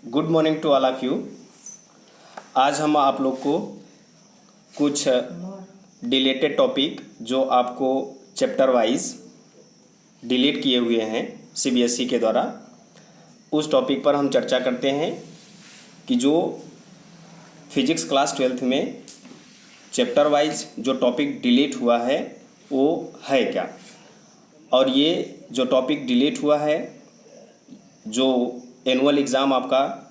Good morning to all of you. आज हम आप लोग को कुछ डिलेटेड टॉपिक जो आपको चैप्टर वाइज डिलीट किए हुए हैं सीबीएसई के द्वारा, उस टॉपिक पर हम चर्चा करते हैं कि जो फिजिक्स क्लास 12th में चैप्टर वाइज जो टॉपिक डिलीट हुआ है वो है क्या, और ये जो टॉपिक डिलीट हुआ है, जो एनुअल एग्ज़ाम आपका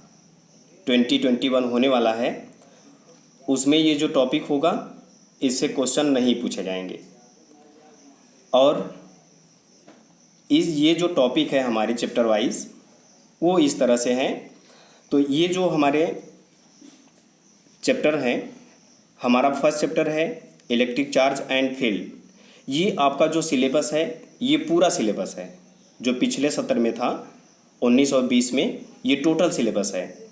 2021 होने वाला है, उसमें ये जो टॉपिक होगा इससे क्वेश्चन नहीं पूछे जाएंगे। और ये जो टॉपिक है हमारे चैप्टर वाइज वो इस तरह से हैं। तो ये जो हमारे चैप्टर हैं, हमारा फर्स्ट चैप्टर है इलेक्ट्रिक चार्ज एंड फील्ड। ये आपका जो सिलेबस है ये पूरा सिलेबस है जो पिछले सत्र में था 19 और 20 में, ये टोटल सिलेबस है।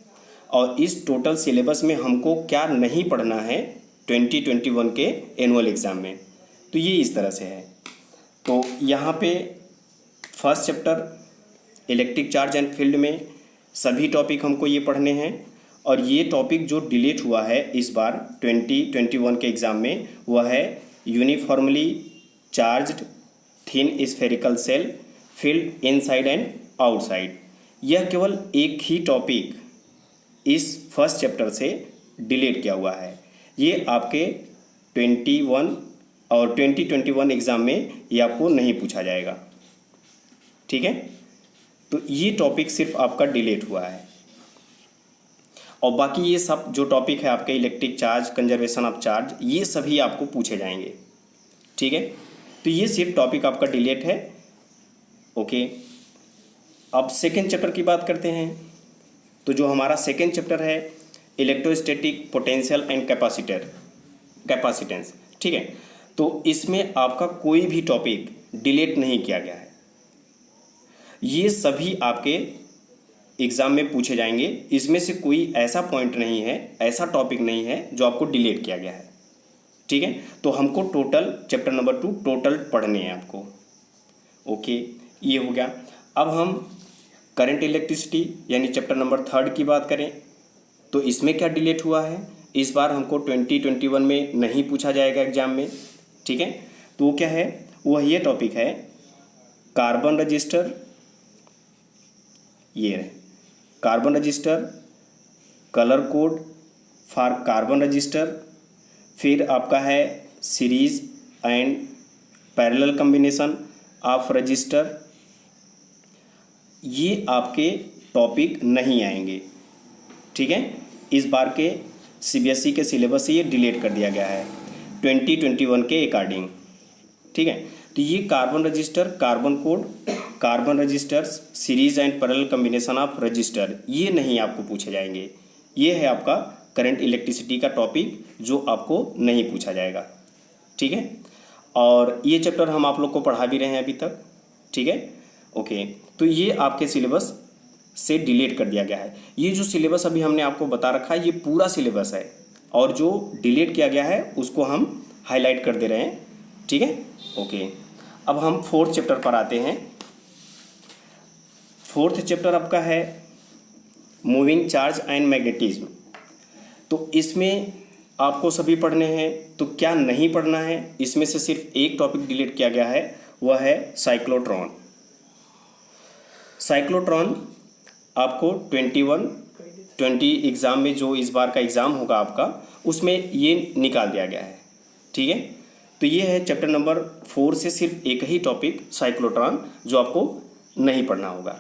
और इस टोटल सिलेबस में हमको क्या नहीं पढ़ना है 2021 के एनुअल एग्ज़ाम में, तो ये इस तरह से है। तो यहाँ पे first chapter electric charge and field में सभी टॉपिक हमको ये पढ़ने हैं। और ये टॉपिक जो डिलीट हुआ है इस बार 2021 के एग्ज़ाम में वह है uniformly charged thin spherical shell field inside and outside. यह केवल एक ही टॉपिक इस फर्स्ट चैप्टर से डिलीट किया हुआ है। ये आपके 21 और 2021 एग्ज़ाम में ये आपको नहीं पूछा जाएगा, ठीक है। तो ये टॉपिक सिर्फ आपका डिलीट हुआ है, और बाकी ये सब जो टॉपिक है आपके electric charge, conservation of charge, ये सभी आपको पूछे जाएंगे, ठीक है। तो ये सिर्फ टॉपिक आपका डिलीट है, ओके। अब सेकेंड चैप्टर की बात करते हैं। तो जो हमारा सेकेंड चैप्टर है इलेक्ट्रोस्टैटिक पोटेंशियल एंड कैपेसिटेंस, ठीक है। तो इसमें आपका कोई भी टॉपिक डिलीट नहीं किया गया है, ये सभी आपके एग्ज़ाम में पूछे जाएंगे। इसमें से कोई ऐसा पॉइंट नहीं है, ऐसा टॉपिक नहीं है जो आपको डिलीट किया गया है, ठीक है। तो हमको टोटल चैप्टर नंबर 2 टोटल पढ़ने हैं आपको, ओके। ये हो गया। अब हम करंट इलेक्ट्रिसिटी यानी चैप्टर नंबर 3 की बात करें तो इसमें क्या डिलीट हुआ है, इस बार हमको 2021 में नहीं पूछा जाएगा एग्जाम में, ठीक है। तो वो क्या है, वह ये टॉपिक है कार्बन रजिस्टर, ये carbon register, colour code for carbon register, फिर आपका है series and parallel combination of resistor. ये आपके टॉपिक नहीं आएंगे, ठीक है। इस बार के सीबीएसई के सिलेबस से ये डिलीट कर दिया गया है 2021 के अकॉर्डिंग, ठीक है। तो ये carbon resistor, carbon code, carbon resistors, series and parallel combination of resistor, ये नहीं आपको पूछे जाएंगे। ये है आपका करंट इलेक्ट्रिसिटी का टॉपिक जो आपको नहीं पूछा जाएगा, ठीक है। और ये चैप्टर हम आप लोग को पढ़ा भी रहे हैं अभी तक, ठीक है, ओके। तो ये आपके सिलेबस से डिलीट कर दिया गया है। ये जो सिलेबस अभी हमने आपको बता रखा है ये पूरा सिलेबस है, और जो डिलीट किया गया है उसको हम हाईलाइट कर दे रहे हैं, ठीक है, ओके। अब हम फोर्थ चैप्टर पर आते हैं। फोर्थ चैप्टर आपका है मूविंग चार्ज एंड मैग्नेटिज्म। तो इसमें आपको सभी पढ़ने हैं, तो क्या नहीं पढ़ना है, इसमें से सिर्फ एक टॉपिक डिलीट किया गया है, वह है साइक्लोट्रॉन। साइक्लोट्रॉन आपको 20 एग्ज़ाम में जो इस बार का एग्ज़ाम होगा आपका, उसमें ये निकाल दिया गया है, ठीक है। तो ये है चैप्टर नंबर 4 से सिर्फ एक ही टॉपिक साइक्लोट्रॉन जो आपको नहीं पढ़ना होगा,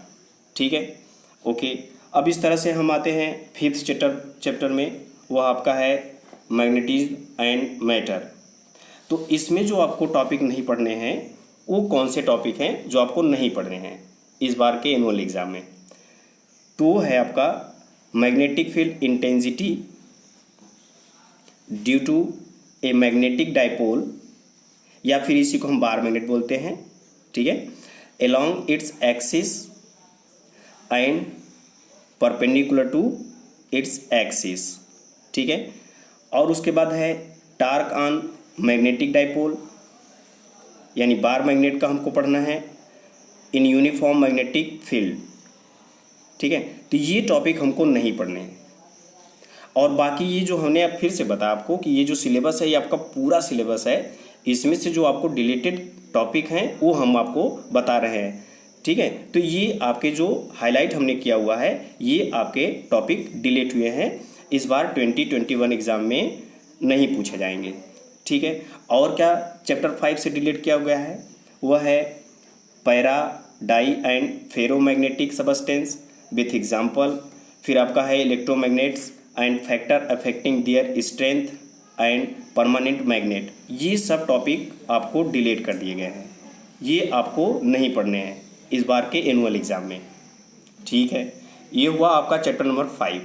ठीक है, ओके। अब इस तरह से हम आते हैं फिफ्थ चैप्टर में, वह आपका है मैग्नेटिज्म एंड मैटर। तो इसमें जो आपको टॉपिक नहीं पढ़ने हैं वो कौन से टॉपिक हैं जो आपको नहीं पढ़ने हैं इस बार के एनुअल एग्ज़ाम में, तो वो है आपका magnetic field intensity due to a magnetic dipole, या फिर इसी को हम बार मैग्नेट बोलते हैं, ठीक है, along its axis and perpendicular to its axis, ठीक है। और उसके बाद है टार्क ऑन मैग्नेटिक डाइपोल, यानी बार मैग्नेट का हमको पढ़ना है इन यूनिफॉर्म मैग्नेटिक फील्ड, ठीक है। तो ये टॉपिक हमको नहीं पढ़ने हैं। और बाकी ये जो हमने अब फिर से बताया आपको कि ये जो सिलेबस है ये आपका पूरा सिलेबस है, इसमें से जो आपको डिलीटेड टॉपिक हैं वो हम आपको बता रहे हैं, ठीक है। तो ये आपके जो हाईलाइट हमने किया हुआ है ये आपके टॉपिक डिलीट हुए हैं, इस बार 2021 एग्ज़ाम में नहीं पूछे जाएंगे, ठीक है। और क्या चैप्टर 5 से डिलीट किया गया है, वह है para dia and ferromagnetic substance with example. फिर आपका है electromagnets and factor affecting their strength and permanent magnet. ये सब टॉपिक आपको डिलीट कर दिए गए हैं, ये आपको नहीं पढ़ने हैं इस बार के एनुअल एग्ज़ाम में, ठीक है। ये हुआ आपका चैप्टर नंबर 5।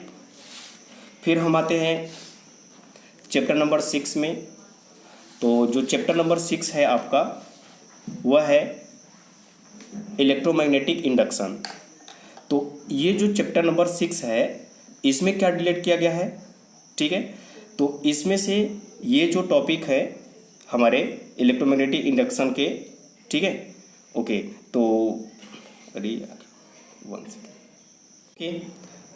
फिर हम आते हैं चैप्टर नंबर 6 में। तो जो चैप्टर नंबर 6 है आपका वह है इलेक्ट्रोमैग्नेटिक इंडक्शन। तो ये जो चैप्टर नंबर 6 है इसमें क्या डिलीट किया गया है, ठीक है। तो इसमें से ये जो टॉपिक है हमारे इलेक्ट्रोमैग्नेटिक इंडक्शन के, ठीक है, ओके। तो अरे यार 1 सेकेंड, ओके।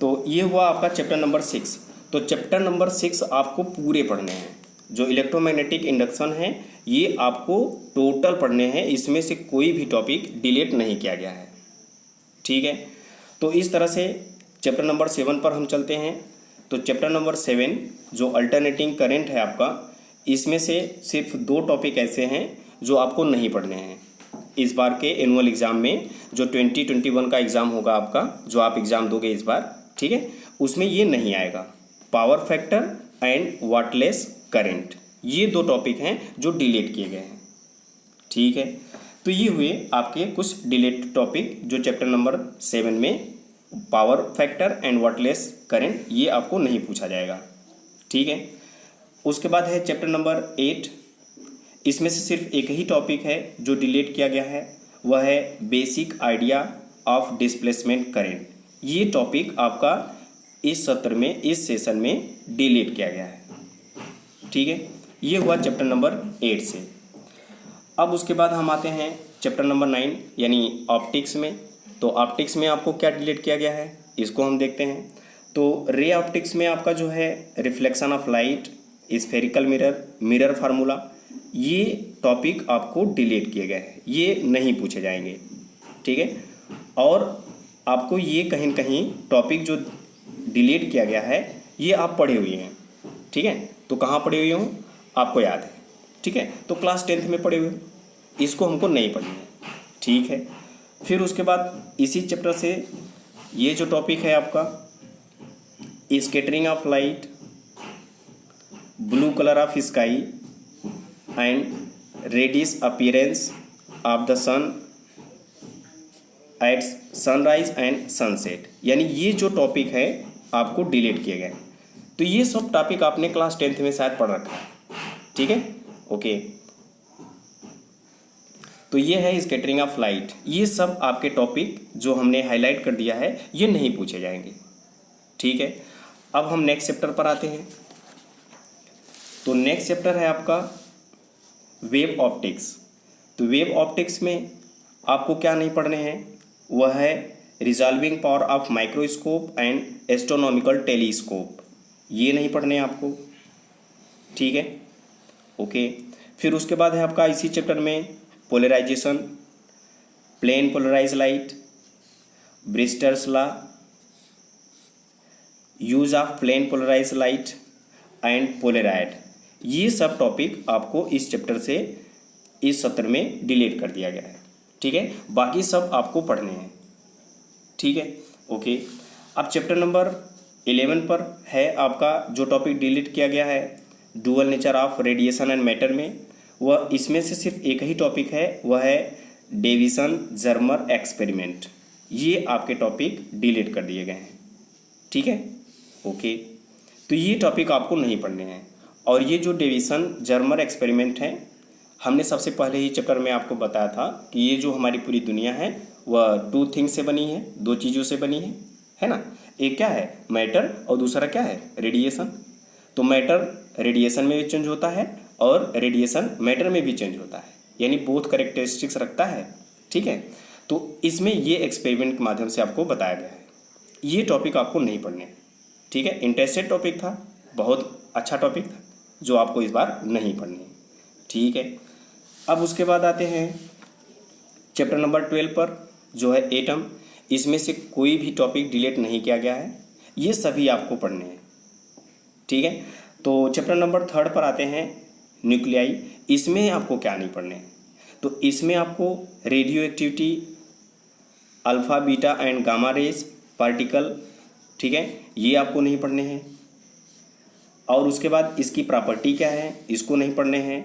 तो ये हुआ आपका चैप्टर नंबर 6। तो चैप्टर नंबर 6 आपको पूरे पढ़ने हैं। जो इलेक्ट्रोमैग्नेटिक इंडक्शन है ये आपको टोटल पढ़ने हैं, इसमें से कोई भी टॉपिक डिलीट नहीं किया गया है, ठीक है। तो इस तरह से चैप्टर नंबर 7 पर हम चलते हैं। तो चैप्टर नंबर 7 जो अल्टरनेटिंग करंट है आपका, इसमें से सिर्फ 2 टॉपिक ऐसे हैं जो आपको नहीं पढ़ने हैं इस बार के एनुअल एग्ज़ाम में। जो 2021 का एग्ज़ाम होगा आपका, जो आप एग्ज़ाम दोगे इस बार, ठीक है, उसमें ये नहीं आएगा। Power factor and wattless current, ये 2 टॉपिक हैं जो डिलीट किए गए हैं, ठीक है। तो ये हुए आपके कुछ डिलीट टॉपिक जो चैप्टर नंबर 7 में power factor and wattless current, ये आपको नहीं पूछा जाएगा, ठीक है। उसके बाद है चैप्टर नंबर 8। इसमें से सिर्फ एक ही टॉपिक है जो डिलीट किया गया है, वह है basic idea of displacement current. ये टॉपिक आपका इस सत्र में, इस सेशन में डिलीट किया गया है, ठीक है। ये हुआ चैप्टर नंबर 8 से। अब उसके बाद हम आते हैं चैप्टर नंबर 9 यानी ऑप्टिक्स में। तो ऑप्टिक्स में आपको क्या डिलीट किया गया है इसको हम देखते हैं। तो रे ऑप्टिक्स में आपका जो है reflection of light, spherical mirror, mirror formula, ये टॉपिक आपको डिलीट किए गए हैं, ये नहीं पूछे जाएंगे, ठीक है। और आपको ये कहीं कहीं टॉपिक जो डिलीट किया गया है ये आप पढ़े हुए हैं, ठीक है। तो कहाँ पढ़े हुए हों आपको याद है, ठीक है। तो क्लास 10th में पढ़े हुए, इसको हमको नहीं पढ़ना है, ठीक है। फिर उसके बाद इसी चैप्टर से ये जो टॉपिक है आपका scattering of light, blue colour of sky and reddish appearance of the sun at sunrise and sunset, यानी ये जो टॉपिक है आपको डिलीट किए गए। तो ये सब टॉपिक आपने क्लास 10th में शायद पढ़ रखा है, ठीक है, ओके। तो ये है स्कैटरिंग ऑफ लाइट, ये सब आपके टॉपिक जो हमने हाईलाइट कर दिया है ये नहीं पूछे जाएंगे, ठीक है। अब हम नेक्स्ट चैप्टर पर आते हैं। तो नेक्स्ट चैप्टर है आपका वेव ऑप्टिक्स। तो वेव ऑप्टिक्स में आपको क्या नहीं पढ़ने हैं, वह है resolving power of microscope and astronomical telescope, ये नहीं पढ़ने आपको, ठीक है, ओके। फिर उसके बाद है आपका इसी चैप्टर में polarisation, plane polarised light, Brewster's law, use of plane polarised light and polaroid, ये सब टॉपिक आपको इस चैप्टर से, इस सत्र में डिलीट कर दिया गया है, ठीक है। बाकी सब आपको पढ़ने हैं, ठीक है, ओके। अब चैप्टर नंबर 11 पर है आपका जो टॉपिक डिलीट किया गया है dual nature of radiation and matter में, वह इसमें से सिर्फ एक ही टॉपिक है, वह है डेविसन जर्मर एक्सपेरिमेंट, ये आपके टॉपिक डिलीट कर दिए गए हैं, ठीक है, ओके। तो ये टॉपिक आपको नहीं पढ़ने हैं। और ये जो डेविसन जर्मर एक्सपेरिमेंट है, हमने सबसे पहले ही चैप्टर में आपको बताया था कि ये जो हमारी पूरी दुनिया है वह 2 थिंग्स से बनी है, 2 चीज़ों से बनी है ना। एक क्या है मैटर और दूसरा क्या है रेडिएशन। तो मैटर रेडिएशन में भी चेंज होता है और रेडिएशन मैटर में भी चेंज होता है, यानी बोथ कैरेक्टरिस्टिक्स रखता है, ठीक है। तो इसमें ये एक्सपेरिमेंट के माध्यम से आपको बताया गया है, ये टॉपिक आपको नहीं पढ़ने, ठीक है। इंटरेस्टेड टॉपिक था, बहुत अच्छा टॉपिक था, जो आपको इस बार नहीं पढ़ने, ठीक है। अब उसके बाद आते हैं चैप्टर नंबर 12 पर, जो है एटम। इसमें से कोई भी टॉपिक डिलीट नहीं किया गया है, ये सभी आपको पढ़ने हैं, ठीक है। तो चैप्टर नंबर 3 पर आते हैं न्यूक्लियाई। इसमें आपको क्या नहीं पढ़ने हैं, तो इसमें आपको radio activity, alpha beta and gamma rays particle, ठीक है, ये आपको नहीं पढ़ने हैं। और उसके बाद इसकी प्रॉपर्टी क्या है, इसको नहीं पढ़ने हैं।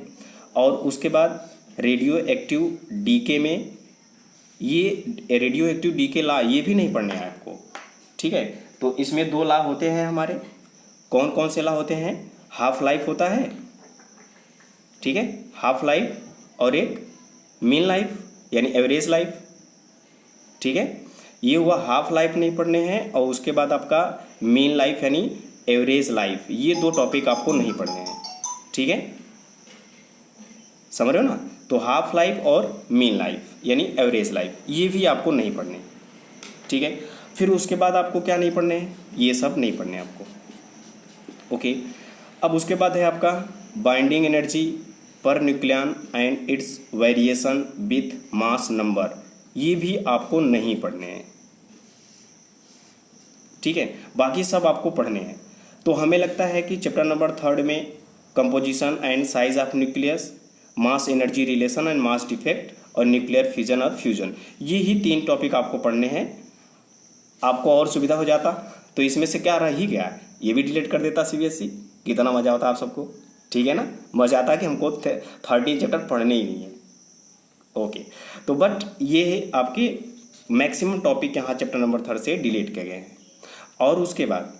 और उसके बाद रेडियो एक्टिव डीके में, ये रेडियो एक्टिव डीके लॉ ये भी नहीं पढ़ने हैं आपको, ठीक है। तो इसमें 2 लॉ होते हैं हमारे, कौन कौन से लॉ होते हैं? हाफ लाइफ होता है, ठीक है, हाफ लाइफ, और एक मीन लाइफ यानी एवरेज लाइफ, ठीक है। ये हुआ हाफ लाइफ नहीं पढ़ने हैं, और उसके बाद आपका मीन लाइफ यानी एवरेज लाइफ, ये 2 टॉपिक आपको नहीं पढ़ने हैं, ठीक है, समझ रहे हो ना। तो हाफ लाइफ और मीन लाइफ यानी एवरेज लाइफ, ये भी आपको नहीं पढ़ने, ठीक है। फिर उसके बाद आपको क्या नहीं पढ़ने हैं? ये सब नहीं पढ़ने आपको, ओके। अब उसके बाद है आपका binding energy per nucleon and it's variation with mass number, ये भी आपको नहीं पढ़ने हैं, ठीक है। बाकी सब आपको पढ़ने हैं। तो हमें लगता है कि चैप्टर नंबर 3 में composition and size of nucleus, mass energy relation and mass defect, और न्यूक्लियर फिजन और फ्यूजन, ये ही 3 टॉपिक आपको पढ़ने हैं। आपको और सुविधा हो जाता तो इसमें से क्या रह ही गया है, ये भी डिलीट कर देता सीबीएसई, कितना मज़ा होता आप सबको, ठीक है ना। मज़ा आता कि हमको 13 चैप्टर पढ़ने ही नहीं है, ओके। तो बट ये आपके मैक्सिमम टॉपिक यहाँ चैप्टर नंबर 3 से डिलीट किए गए हैं। और उसके बाद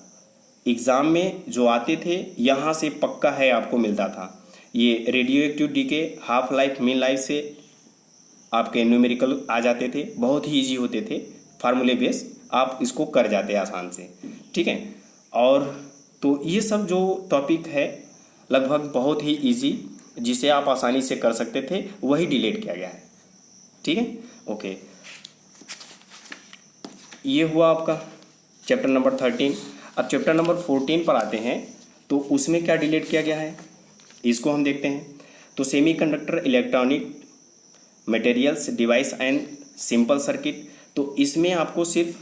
एग्ज़ाम में जो आते थे यहाँ से पक्का है आपको मिलता था, ये radioactive decay, half life, mean life से आपके न्यूमेरिकल आ जाते थे, बहुत ही ईजी होते थे, फार्मूले बेस, आप इसको कर जाते आसान से, ठीक है। और तो ये सब जो टॉपिक है लगभग बहुत ही ईजी, जिसे आप आसानी से कर सकते थे, वही डिलीट किया गया है, ठीक है, ओके। ये हुआ आपका चैप्टर नंबर 13। अब चैप्टर नंबर 14 पर आते हैं, तो उसमें क्या डिलीट किया गया है इसको हम देखते हैं। तो semiconductor, electronic materials, device and simple circuit, तो इसमें आपको सिर्फ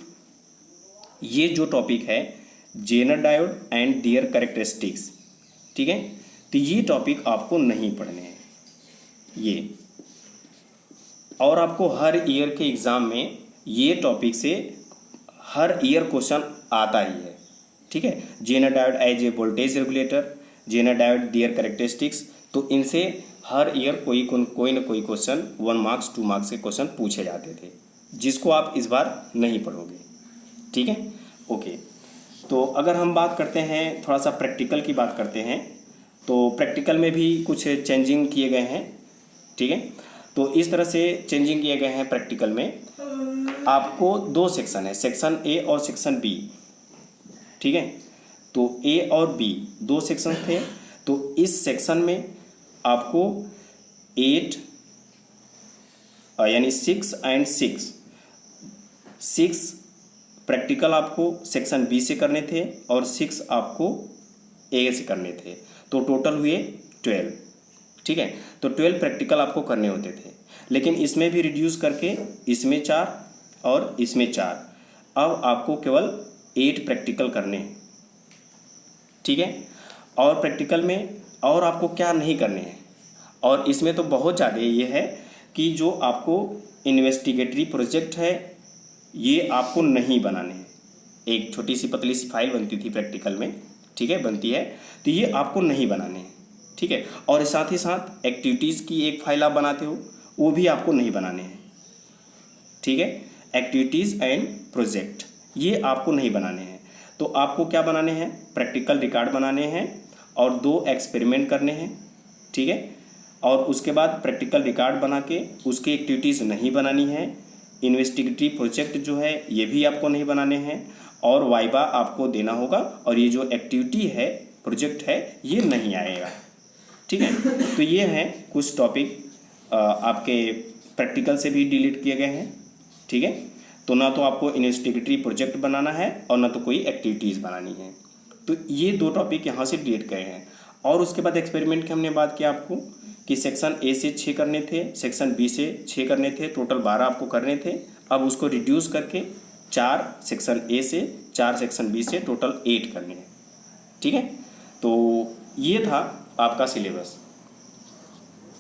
ये जो टॉपिक है Zener diode and their characteristics, ठीक है, तो ये टॉपिक आपको नहीं पढ़ने हैं ये। और आपको हर ईयर के एग्ज़ाम में ये टॉपिक से हर ईयर क्वेश्चन आता ही है, ठीक है। Zener diode as a voltage regulator, Zener diode their characteristics, तो इनसे हर ईयर कोई ना कोई क्वेश्चन 1 मार्क्स 2 मार्क्स के क्वेश्चन पूछे जाते थे, जिसको आप इस बार नहीं पढ़ोगे, ठीक है, ओके। तो अगर हम बात करते हैं, थोड़ा सा प्रैक्टिकल की बात करते हैं, तो प्रैक्टिकल में भी कुछ चेंजिंग किए गए हैं, ठीक है। तो इस तरह से चेंजिंग किए गए हैं प्रैक्टिकल में। आपको 2 सेक्शन है, सेक्शन ए और सेक्शन बी, ठीक है। तो ए और बी 2 सेक्शन थे। तो इस सेक्शन में आपको 8 यानी 6 एंड 6 प्रैक्टिकल आपको सेक्शन बी से करने थे, और 6 आपको ए से करने थे, तो टोटल हुए 12, ठीक है। तो 12 प्रैक्टिकल आपको करने होते थे, लेकिन इसमें भी रिड्यूस करके इसमें 4 और इसमें 4, अब आपको केवल 8 प्रैक्टिकल करने हैं, ठीक है। और प्रैक्टिकल में और आपको क्या नहीं करने हैं, और इसमें तो बहुत ज़्यादा ये है कि जो आपको इन्वेस्टिगेटरी प्रोजेक्ट है ये आपको नहीं बनाने हैं। एक छोटी सी पतली सी फाइल बनती थी प्रैक्टिकल में, ठीक है, बनती है, तो ये आपको नहीं बनाने हैं, ठीक है। और साथ ही साथ एक्टिविटीज़ की एक फाइल आप बनाते हो, वो भी आपको नहीं बनाने हैं, ठीक है। एक्टिविटीज़ एंड प्रोजेक्ट ये आपको नहीं बनाने हैं। तो आपको क्या बनाने हैं? प्रैक्टिकल रिकॉर्ड बनाने हैं और 2 एक्सपेरिमेंट करने हैं, ठीक है। और उसके बाद प्रैक्टिकल रिकॉर्ड बना के उसकी एक्टिविटीज़ नहीं बनानी है। इन्वेस्टिगेटिव प्रोजेक्ट जो है ये भी आपको नहीं बनाने हैं, और वाइवा आपको देना होगा, और ये जो एक्टिविटी है, प्रोजेक्ट है, ये नहीं आएगा, ठीक है। तो ये हैं कुछ टॉपिक आपके प्रैक्टिकल से भी डिलीट किए गए हैं, ठीक है। तो ना तो आपको इन्वेस्टिगेटरी प्रोजेक्ट बनाना है और ना तो कोई एक्टिविटीज़ बनानी है। तो ये 2 टॉपिक यहाँ से डिलीट गए हैं। और उसके बाद एक्सपेरिमेंट की हमने बात किया आपको कि सेक्शन ए से 6 करने थे, सेक्शन बी से 6 करने थे, टोटल 12 आपको करने थे। अब उसको रिड्यूस करके 4 सेक्शन ए से, 4 सेक्शन बी से, टोटल 8 करने हैं। ठीक है, तो ये था आपका सिलेबस।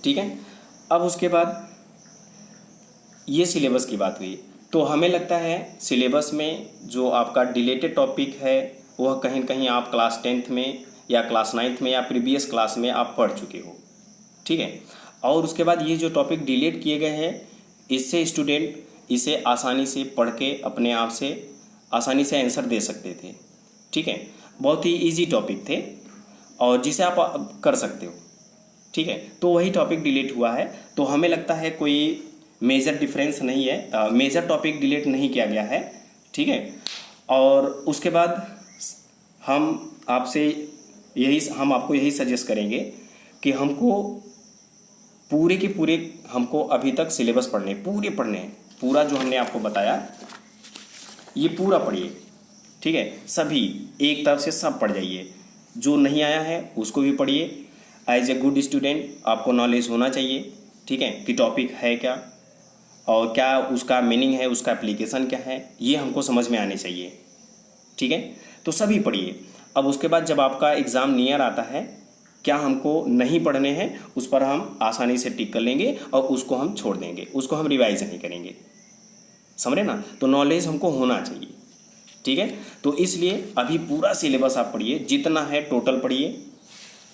ठीक है, अब उसके बाद ये सिलेबस की बात हुई, तो हमें लगता है सिलेबस में जो आपका डिलेटेड टॉपिक है वह कहीं कहीं आप क्लास 10th में या क्लास 9th में या प्रीवियस क्लास में आप पढ़ चुके हो। ठीक है, और उसके बाद ये जो टॉपिक डिलीट किए गए हैं, इससे स्टूडेंट इसे आसानी से पढ़ के अपने आप से आसानी से आंसर दे सकते थे। ठीक है, बहुत ही इजी टॉपिक थे और जिसे आप कर सकते हो। ठीक है, तो वही टॉपिक डिलीट हुआ है। तो हमें लगता है कोई मेजर डिफरेंस नहीं है, मेजर टॉपिक डिलीट नहीं किया गया है। ठीक है, और उसके बाद हम आपको यही सजेस्ट करेंगे कि हमको पूरे के पूरे हमको अभी तक सिलेबस पढ़ने हैं। पूरा जो हमने आपको बताया ये पूरा पढ़िए। ठीक है, सभी एक तरफ से सब पढ़ जाइए। जो नहीं आया है उसको भी पढ़िए। एज ए गुड स्टूडेंट आपको नॉलेज होना चाहिए। ठीक है, कि टॉपिक है क्या और क्या उसका मीनिंग है, उसका एप्लीकेशन क्या है, ये हमको समझ में आने चाहिए। ठीक है, तो सभी पढ़िए। अब उसके बाद जब आपका एग्ज़ाम नियर आता है, क्या हमको नहीं पढ़ने हैं उस पर हम आसानी से टिक कर लेंगे और उसको हम छोड़ देंगे, उसको हम रिवाइज नहीं करेंगे। समझे ना? तो नॉलेज हमको होना चाहिए। ठीक है, तो इसलिए अभी पूरा सिलेबस आप पढ़िए, जितना है टोटल पढ़िए।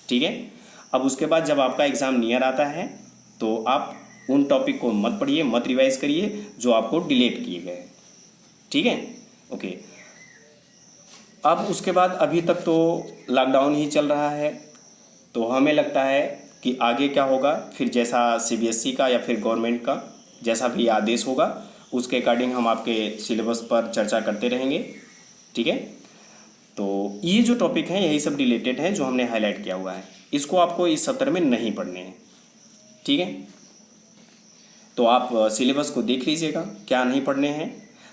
ठीक है, अब उसके बाद जब आपका एग्ज़ाम नियर आता है तो आप उन टॉपिक को मत पढ़िए, मत रिवाइज करिए जो आपको डिलीट किए गए। ठीक है, ओके। अब उसके बाद अभी तक तो लॉकडाउन ही चल रहा है, तो हमें लगता है कि आगे क्या होगा, फिर जैसा CBSE का या फिर गवर्नमेंट का जैसा भी आदेश होगा उसके अकॉर्डिंग हम आपके सिलेबस पर चर्चा करते रहेंगे। ठीक है, तो ये जो टॉपिक हैं यही सब रिलेटेड हैं जो हमने हाईलाइट किया हुआ है। इसको आपको इस सत्र में नहीं पढ़ने हैं। ठीक है, तो आप सिलेबस को देख लीजिएगा क्या नहीं पढ़ने हैं।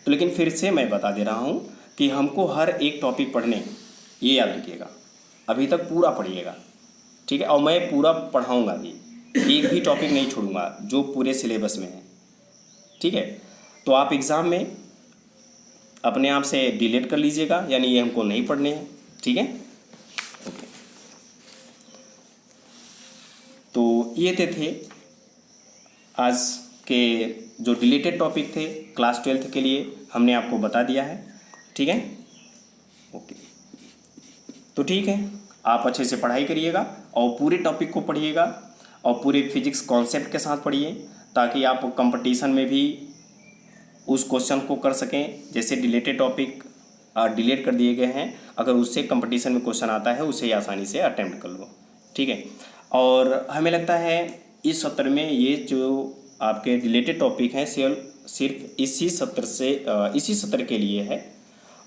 तो लेकिन फिर से मैं बता दे रहा हूँ कि हमको हर एक टॉपिक पढ़ने हैं, ये याद रखिएगा। अभी तक पूरा पढ़िएगा। ठीक है, और मैं पूरा पढ़ाऊँगा भी, एक भी टॉपिक नहीं छोड़ूंगा जो पूरे सिलेबस में है। ठीक है, तो आप एग्ज़ाम में अपने आप से डिलीट कर लीजिएगा, यानी ये हमको नहीं पढ़ने हैं। ठीक है, ओके। तो ये थे आज के जो डिलीटेड टॉपिक थे क्लास 12th के लिए, हमने आपको बता दिया है। ठीक है, ओके। तो ठीक है, आप अच्छे से पढ़ाई करिएगा और पूरे टॉपिक को पढ़िएगा और पूरे फिजिक्स कॉन्सेप्ट के साथ पढ़िए, ताकि आप कंपटीशन में भी उस क्वेश्चन को कर सकें। जैसे डिलीटेड टॉपिक डिलीट कर दिए गए हैं, अगर उससे कंपटीशन में क्वेश्चन आता है उसे आसानी से अटेम्प्ट कर लो। ठीक है, और हमें लगता है इस सत्र में ये जो आपके डिलीटेड टॉपिक हैं सिर्फ इसी सत्र के लिए है।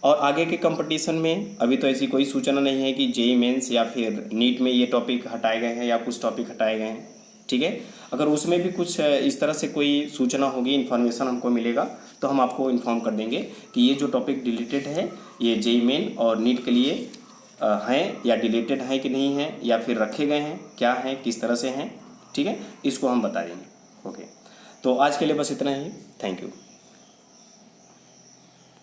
और आगे के कंपटीशन में अभी तो ऐसी कोई सूचना नहीं है कि JEE मेंस या फिर नीट में ये टॉपिक हटाए गए हैं या कुछ टॉपिक हटाए गए हैं। ठीक है, अगर उसमें भी कुछ इस तरह से कोई सूचना होगी, इन्फॉर्मेशन हमको मिलेगा तो हम आपको इन्फॉर्म कर देंगे कि ये जो टॉपिक डिलीटेड है ये JEE मेन और नीट के लिए हैं या डिलीटेड हैं कि नहीं हैं, या फिर रखे गए हैं, क्या हैं, किस तरह से हैं। ठीक है, इसको हम बता देंगे। ओके, तो आज के लिए बस इतना ही। Thank you.